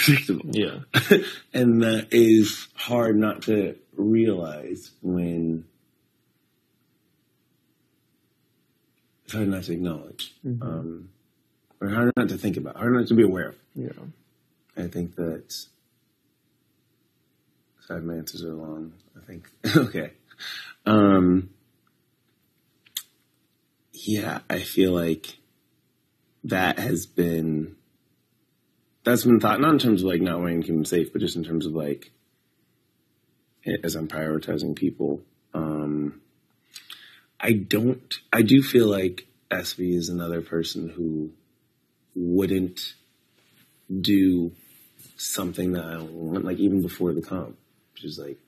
predictable. Yeah. And that is hard not to realize when it's hard not to acknowledge. Or hard not to think about, hard not to be aware of. Yeah. I think that, sorry, my answers are long, I think. Okay. Yeah, I feel like that's been thought, not in terms of like not wanting to keep them safe, but just in terms of like, as I'm prioritizing people. I do feel like SV is another person who wouldn't do something that I want, like even before the comp, which is like,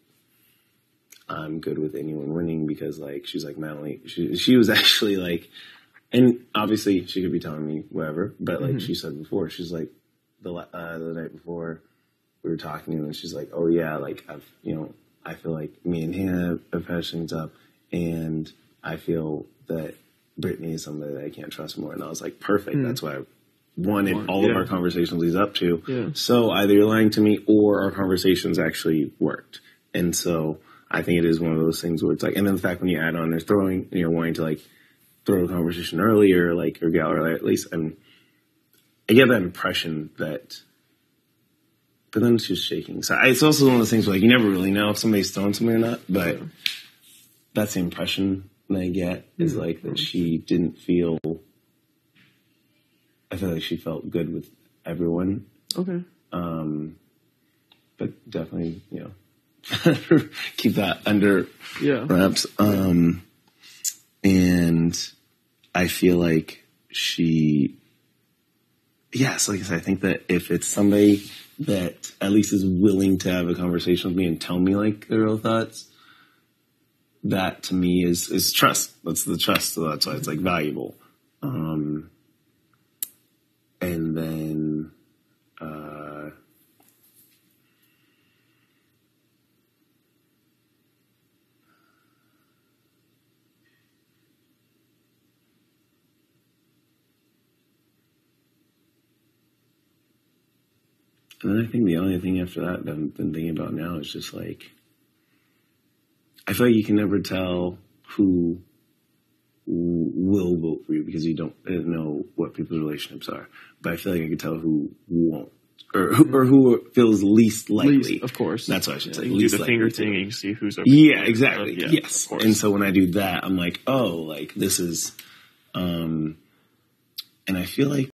I'm good with anyone winning because like, she's like, Madeline, she was actually like, and obviously she could be telling me whatever, but like she said before, she's like, the night before we were talking and she's like, oh yeah, like I feel like me and Hannah have patched things up and I feel that Brittany is somebody that I can't trust more. And I was like, perfect. That's what I wanted all of our conversations leads up to. Yeah. So either you're lying to me or our conversations actually worked. And so I think it is one of those things where it's like, and then the fact when you add on, they're throwing, and you're wanting to like throw a conversation earlier, like, or gal, or at least, I get that impression that, but then she's shaking. So it's also one of those things where like, you never really know if somebody's throwing something or not, but that's the impression that I get is like that she didn't feel, I feel like she felt good with everyone. Okay. But definitely, keep that under wraps. And I feel like yes, like I said, I think that if it's somebody that at least is willing to have a conversation with me and tell me like their real thoughts, that to me is trust. That's the trust. So that's why it's like valuable. And then, and then I think the only thing after that I've been thinking about now is just like, I feel like you can never tell who will vote for you because you don't know what people's relationships are. But I feel like I can tell who won't, or who feels least likely. Of course. That's what I should say. You do the finger thing and you can see who's over. Yeah, exactly. Yes. And so when I do that, I'm like, oh, like this is, and I feel like